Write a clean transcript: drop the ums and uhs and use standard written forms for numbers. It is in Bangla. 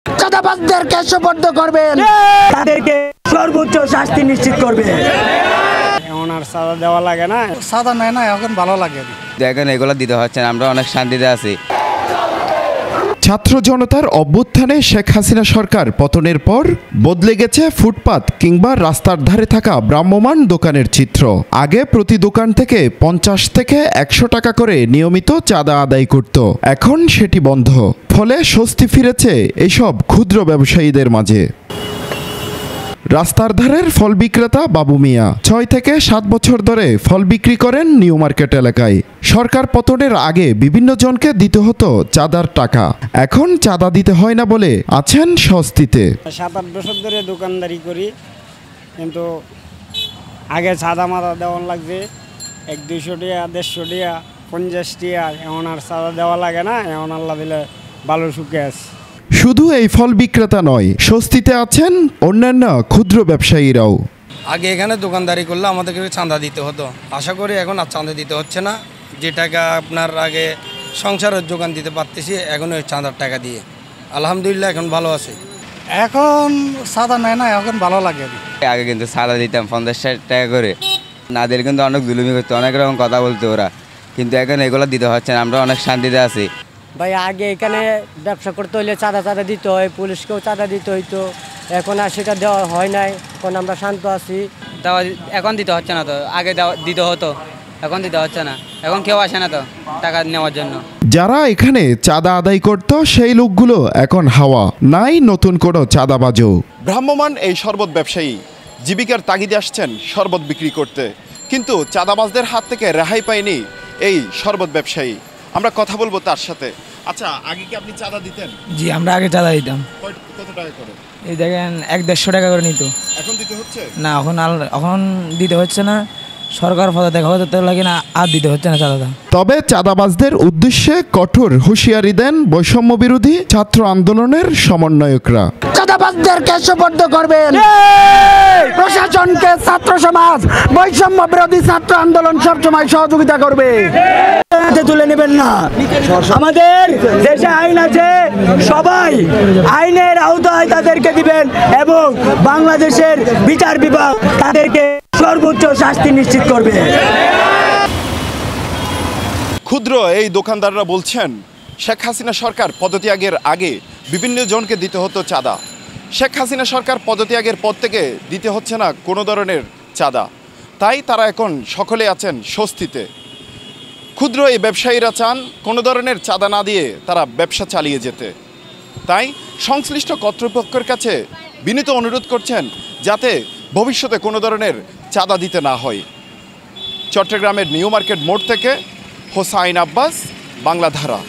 চাঁদাবাজদেরকে সোপর্দ করবেন, তাদেরকে সর্বোচ্চ শাস্তি নিশ্চিত করবে। এমন আর সাদা দেওয়া লাগে না, সাদা নেয় না, এখন ভালো লাগে। দেখেন এগুলো দিতে হচ্ছে না, আমরা অনেক শান্তিতে আছি। ছাত্র জনতার অভ্যুত্থানে শেখ হাসিনা সরকার পতনের পর বদলে গেছে ফুটপাত কিংবা রাস্তার ধারে থাকা ভ্রাম্যমাণ দোকানের চিত্র। আগে প্রতি দোকান থেকে 50 থেকে 100 টাকা করে নিয়মিত চাঁদা আদায় করত, এখন সেটি বন্ধ। ফলে স্বস্তি ফিরেছে এইসব ক্ষুদ্র ব্যবসায়ীদের মাঝে। রাস্তার ধারের ফল বিক্রেতা বাবু মিয়া 6 থেকে 7 বছর ধরে ফল বিক্রি করেন নিউ মার্কেট এলাকায়। সরকার পতনের আগে বিভিন্ন জনকে দিতে হতো চাঁদার টাকা, এখন চাঁদা দিতে হয় না বলে আছেন স্বস্তিতে। 7-8 বছর ধরে দোকানদারি করি, কিন্তু আগে চাঁদা মাদা দেওয়ান লাগছে 100-200 টাকা, 150 টাকা, 50 টাকা। এমন আর চাঁদা দেওয়া লাগে না, এমন আল্লাহ দিলে ভালো সুখে আছে। শুধু এই ফল বিক্রেতা নয়, স্বস্তিতে আছেন অন্যান্য ক্ষুদ্র ব্যবসায়ীরাও। আগে এখানে দোকানদারি করলে আমাদেরকে চাঁদা দিতে হতো, আশা করি এখন আর চাঁদা দিতে হচ্ছে না। যে টাকা আপনার আগে সংসারের যোগান দিতে পারতেছি, এখন ওই চাঁদার টাকা দিয়ে আলহামদুলিল্লাহ এখন ভালো আছে। এখন সাদা নেয় না, এখন ভালো লাগে। আগে কিন্তু চাঁদা দিতাম 50-60 টাকা করে, না দিলে কিন্তু অনেক জুলুমি করতো, অনেক রকম কথা বলতো ওরা, কিন্তু এখন এগুলো দিতে হচ্ছে না, আমরা অনেক শান্তিতে আছি। ভাই আগে এখানে ব্যবসা করতে হলে চাঁদা দিতে হয়, পুলিশকেও চাঁদা দিতে হইতো, এখন আর সেটা দেওয়া হয় নাই, এখন আমরা শান্ত আছি। এখন দিতে হচ্ছে না তো, আগে দিতে হতো, এখন দিতে হচ্ছে না, এখন কেউ আসে না তো টাকা নেওয়ার জন্য। যারা এখানে চাঁদা আদায় করত সেই লোকগুলো এখন হাওয়া, নাই নতুন কোনো চাঁদাবাজও। ভ্রাম্যমাণ এই শরবত ব্যবসায়ী জীবিকার তাগিদে আসছেন শরবত বিক্রি করতে, কিন্তু চাঁদাবাজদের হাত থেকে রেহাই পায়নি এই শরবত ব্যবসায়ী। আমরা কথা বলবো তার সাথে। আচ্ছা, আগে কি আপনি চাঁদা দিতেন? জি, আমরা আগে চাঁদা দিতাম। কত টাকা করে? এই দেখেন 100-150 টাকা করে নিত। এখন দিতে হচ্ছে না, এখন দিতে হচ্ছে না, সরকার পদে দেখা হতে লাগে না, আর দিতে হচ্ছে না চাঁদাটা। তবে চাঁদাবাজদের উদ্দেশ্যে কঠোর হুঁশিয়ারি দেন বৈষম্য বিরোধী ছাত্র আন্দোলনের সমন্বয়করা। চাঁদাবাজদেরকে সোপর্দ করবেন, প্রশাসনকে ছাত্র সমাজ বৈষম্য বিরোধী ছাত্র আন্দোলন সবসময় সহযোগিতা করবে। তুলে নেবেন না, আমাদের দেশে আইন আছে, সবাই আইনের আওতায় তাদেরকে দিবেন এবং বাংলাদেশের বিচার বিভাগ তাদেরকে সর্বোচ্চ শাস্তি নিশ্চিত করবে। ক্ষুদ্র এই দোকানদাররা বলছেন, শেখ হাসিনা সরকার পদত্যাগের আগে বিভিন্ন জনকে দিতে হতো চাঁদা, শেখ হাসিনা সরকার পদত্যাগের পর থেকে দিতে হচ্ছে না কোনো ধরনের চাঁদা, তাই তারা এখন সকলে আছেন স্বস্তিতে। ক্ষুদ্র এই ব্যবসায়ীরা চান কোনো ধরনের চাঁদা না দিয়ে তারা ব্যবসা চালিয়ে যেতে, তাই সংশ্লিষ্ট কর্তৃপক্ষের কাছে বিনীত অনুরোধ করছেন যাতে ভবিষ্যতে কোনো ধরনের চাঁদা দিতে না হয়। চট্টগ্রামের নিউ মার্কেট মোড় থেকে হোসাইন আব্বাস, বাংলাধারা।